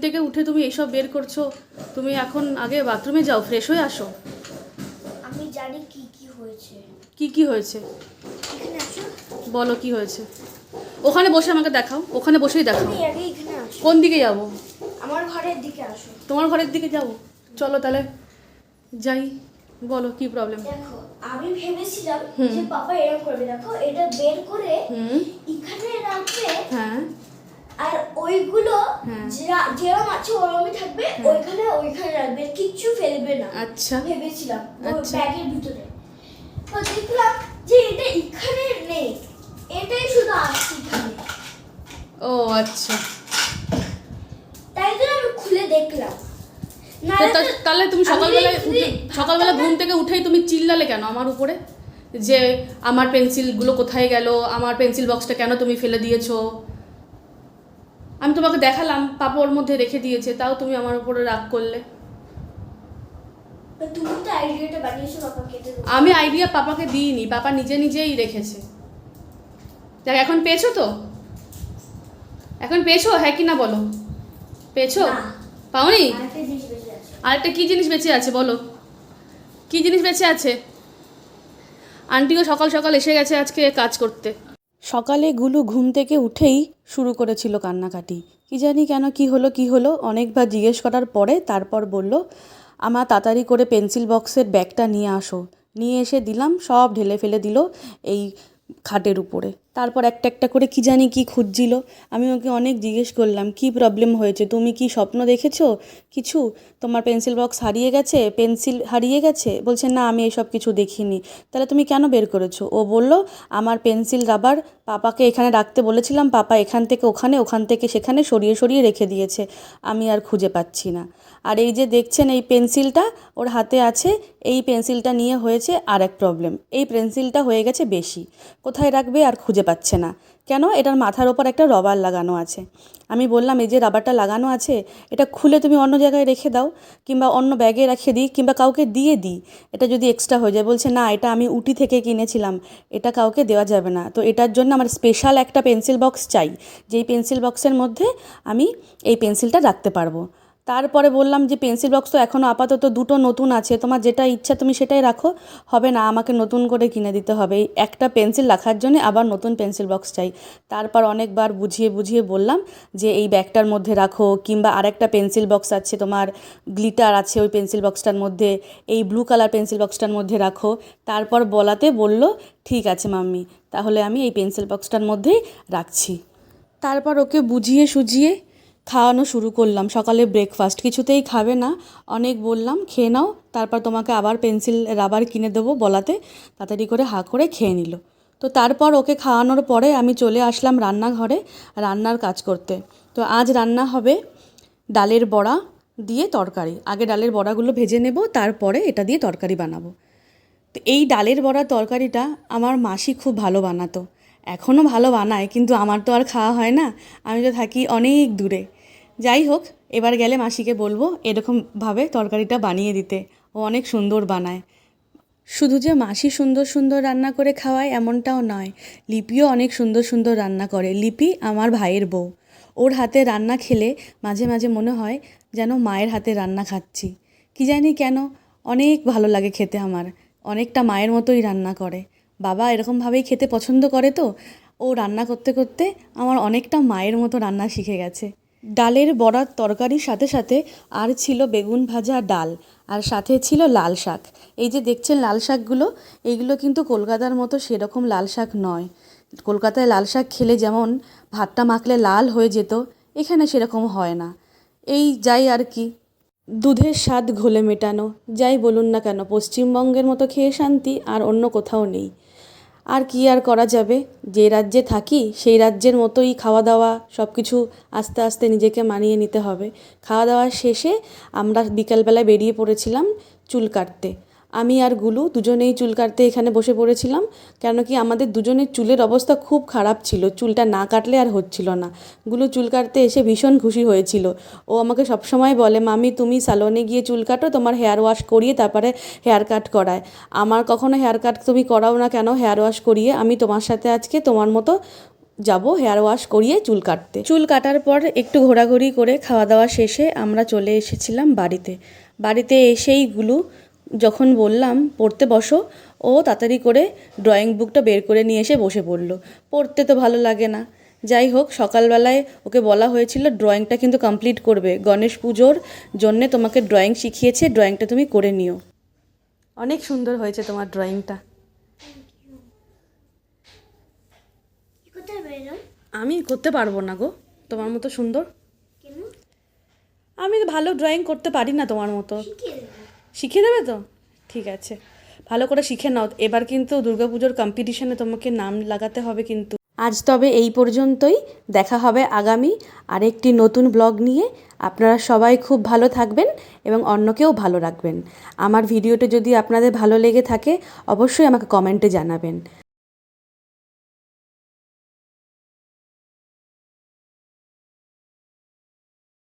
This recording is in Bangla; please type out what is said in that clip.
থেকে উঠে তুমি এইসব বের করছো? তুমি এখন আগে বাথরুমে যাও, ফ্রেশ হয়ে আসো। আমি জানি কি কি হয়েছে। কি কি হয়েছে এখানে আসো। বলো কি হয়েছে। ওখানে বসে আমাকে দেখাও, ওখানে বসেই দেখাও। তুমি আগে এখানে আসো। কোন দিকে যাব? আমার ঘরের দিকে আসো। তোমার ঘরের দিকে যাব? চলো তাহলে যাই। বলো কি প্রবলেম। দেখো, আমি ভেবেছিলাম যে পাপা এরকম করবে। দেখো, এটা বের করে এখানে রাখবে। হ্যাঁ। আর ওইগুলো যেরকম আছে ওরকমই থাকবে। ওইখানে রাখবে, কিচ্ছু ফেলবে না। আচ্ছা ভেবেছিলাম আচ্ছা। ব্যাগের ভিতরে। তো দেখলাম যে এটা এখানে নেই, এটাই শুধু আছে এখানে। ও আচ্ছা। তাই জন্য আমি খুলে দেখলাম। তাহলে তুমি সকালবেলা ঘুম থেকে উঠেই তুমি চিল্লালে কেন আমার উপরে যে আমার পেন্সিলগুলো কোথায় গেল, আমার পেন্সিল বক্সটা কেন তুমি ফেলে দিয়েছো? আমি তোমাকে দেখালাম পাপা ওর মধ্যে রেখে দিয়েছে, তাও তুমি আমার উপরে রাগ করলে। তুমি তো আইডিয়াটা বানিয়েছো পাপাকে দেবো। আমি আইডিয়া পাপাকে দিইনি, পাপা নিজেই রেখেছে। দেখ এখন পেয়েছো তো, এখন পেয়েছো হ্যাঁ কি না বলো? পেয়েছো? পাওনি? আরেকটা কি জিনিস বেঁচে আছে বলো, কি জিনিস বেঁচে আছে? আন্টিও সকাল সকাল এসে গেছে আজকে কাজ করতে। সকালে গুলু ঘুম থেকে উঠেই শুরু করেছিল কান্নাকাটি। কি জানি কেন, কি হলো অনেকবার জিজ্ঞেস করার পরে তারপর বলল, আমার তাড়াতাড়ি করে পেন্সিল বক্সের ব্যাগটা নিয়ে আসো। নিয়ে এসে দিলাম, সব ঢেলে ফেলে দিল এই খাটের উপরে। তারপর একটা একটা করে কি জানি কি খুঁজছিল। আমি ওকে অনেক জিজ্ঞেস করলাম কি প্রবলেম হয়েছে, তুমি কি স্বপ্ন দেখেছো কিছু, তোমার পেন্সিল বক্স হারিয়ে গেছে, পেন্সিল হারিয়ে গেছে? বলছে না আমি এসব কিছু দেখিনি। তাহলে তুমি কেন বের করেছো? ও বলল আমার পেন্সিল রাবার পাপাকে এখানে রাখতে বলেছিলাম, পাপা এখান থেকে ওখানে, ওখান থেকে সেখানে সরিয়ে সরিয়ে রেখে দিয়েছে, আমি আর খুঁজে পাচ্ছি না। আর এই যে দেখছেন এই পেন্সিলটা ওর হাতে আছে, এই পেন্সিলটা নিয়ে হয়েছে আর এক প্রবলেম, এই পেন্সিলটা হয়ে গেছে বেশি, কোথায় রাখবে আর খুঁজে পাচ্ছে না। কেন? এটার মাথার ওপর একটা রবার লাগানো আছে। আমি বললাম এই যে রাবারটা লাগানো আছে এটা খুলে তুমি অন্য জায়গায় রেখে দাও, কিংবা অন্য ব্যাগে রেখে দিই, কিংবা কাউকে দিয়ে দিই, এটা যদি এক্সট্রা হয়ে যায়। বলছে না এটা আমি উটি থেকে কিনেছিলাম, এটা কাউকে দেওয়া যাবে না, তো এটার জন্য আমার স্পেশাল একটা পেন্সিল বক্স চাই, যেই পেন্সিল বক্সের মধ্যে আমি এই পেন্সিলটা রাখতে পারবো। তারপরে বললাম যে পেন্সিল বক্স তো এখনও আপাতত দুটো নতুন আছে, তোমার যেটা ইচ্ছা তুমি সেটাই রাখো। হবে না, আমাকে নতুন করে কিনে দিতে হবে, এই একটা পেন্সিল রাখার জন্য আবার নতুন পেন্সিল বক্স চাই। তারপর অনেকবার বুঝিয়ে বুঝিয়ে বললাম যে এই ব্যাগটার মধ্যে রাখো, কিংবা আরেকটা পেন্সিল বক্স আছে তোমার, গ্লিটার আছে ওই পেন্সিল বক্সটার মধ্যে, এই ব্লু কালার পেন্সিল বক্সটার মধ্যে রাখো। তারপর বলাতে বলল ঠিক আছে মাম্মি, তাহলে আমি এই পেন্সিল বক্সটার মধ্যেই রাখছি। তারপর ওকে বুঝিয়ে সুঝিয়ে খাওয়ানো শুরু করলাম। সকালে ব্রেকফাস্ট কিছুতেই খাবে না, অনেক বললাম খেয়ে নাও, তারপর তোমাকে আবার পেন্সিল রাবার কিনে দেবো বলাতে তাড়াতাড়ি করে হা করে খেয়ে নিল। তো তারপর ওকে খাওয়ানোর পরে আমি চলে আসলাম রান্নাঘরে রান্নার কাজ করতে। তো আজ রান্না হবে ডালের বড়া দিয়ে তরকারি। আগে ডালের বড়াগুলো ভেজে নেব, তারপরে এটা দিয়ে তরকারি বানাবো। তো এই ডালের বড়ার তরকারিটা আমার মাসি খুব ভালো বানাতো, এখনও ভালো বানায়, কিন্তু আমার তো আর খাওয়া হয় না, আমি তো থাকি অনেক দূরে। যাই হোক, এবার গেলে মাসিকে বলবো এরকমভাবে তরকারিটা বানিয়ে দিতে, ও অনেক সুন্দর বানায়। শুধু যে মাসি সুন্দর সুন্দর রান্না করে খাওয়ায় এমনটাও নয়, লিপিও অনেক সুন্দর সুন্দর রান্না করে। লিপি আমার ভাইয়ের বউ, ওর হাতে রান্না খেলে মাঝে মাঝে মনে হয় যেন মায়ের হাতে রান্না খাচ্ছি। কি জানি কেন অনেক ভালো লাগে খেতে আমার, অনেকটা মায়ের মতোই রান্না করে। বাবা এরকমভাবেই খেতে পছন্দ করে, তো ও রান্না করতে করতে আমার অনেকটা মায়ের মতো রান্না শিখে গেছে। ডালের বড়ার তরকারির সাথে সাথে আর ছিল বেগুন ভাজা, ডাল, আর সাথে ছিল লাল শাক। এই যে দেখছেন লাল শাকগুলো, এইগুলো কিন্তু কলকাতার মতো সেরকম লাল শাক নয়। কলকাতায় লাল শাক খেলে যেমন ভাতটা মাখলে লাল হয়ে যেত, এখানে সেরকম হয় না। এই যাই আর কি, দুধের স্বাদ ঘোলে মেটানো, যাই বলুন না কেন পশ্চিমবঙ্গের মতো খেয়ে শান্তি আর অন্য কোথাও নেই। আর কি আর করা যাবে, যে রাজ্যে থাকি সেই রাজ্যের মতোই খাওয়া দাওয়া সব কিছু আস্তে আস্তে নিজেকে মানিয়ে নিতে হবে। খাওয়া দাওয়ার শেষে আমরা বিকালবেলায় বেরিয়ে পড়েছিলাম চুল কাটতে। আমি আর গুলু দুজনেই চুল কাটতে এখানে বসে পড়েছিলাম, কেন কি আমাদের দুজনের চুলের অবস্থা খুব খারাপ ছিল, চুলটা না কাটলে আর হচ্ছিল না। গুলু চুল কাটতে এসে ভীষণ খুশি হয়েছিল, ও আমাকে সবসময় বলে মামি তুমি স্যালনে গিয়ে চুল কাটো, তোমার হেয়ার ওয়াশ করিয়ে তারপরে হেয়ার কাট করায়, আমার কখনো হেয়ার কাট তুমি করাও না কেন হেয়ার ওয়াশ করিয়ে, আমি তোমার সাথে আজকে তোমার মতো যাব হেয়ার ওয়াশ করিয়ে চুল কাটতে। চুল কাটার পর একটু ঘোরাঘুরি করে খাওয়া দাওয়া শেষে আমরা চলে এসেছিলাম বাড়িতে। বাড়িতে এসেইগুলো যখন বললাম পড়তে বসো, ও তাড়াতাড়ি করে ড্রয়িং বুকটা বের করে নিয়ে এসে বসে পড়লো। পড়তে তো ভালো লাগে না, যাই হোক সকালবেলায় ওকে বলা হয়েছিল ড্রয়িংটা কিন্তু কমপ্লিট করবে, গণেশ পুজোর জন্যে তোমাকে ড্রয়িং শিখিয়েছে, ড্রয়িংটা তুমি করে নিও। অনেক সুন্দর হয়েছে তোমার ড্রয়িংটা। কোথায় বেরোম? আমি করতে পারবো না গো তোমার মতো সুন্দর। কেন? আমি ভালো ড্রয়িং করতে পারি না তোমার মতো। শিখিয়ে দেবো। শিখিয়ে দেবে তো? ঠিক আছে, ভালো করে শিখে নাও। এবার কিন্তু দুর্গাপুজোর কম্পিটিশনে তোমাকে নাম লাগাতে হবে কিন্তু। আজ তবে এই পর্যন্তই, দেখা হবে আগামী আরেকটি নতুন ব্লগ নিয়ে। আপনারা সবাই খুব ভালো থাকবেন এবং অন্যকেও ভালো রাখবেন। আমার ভিডিওটা যদি আপনাদের ভালো লেগে থাকে অবশ্যই আমাকে কমেন্টে জানাবেন।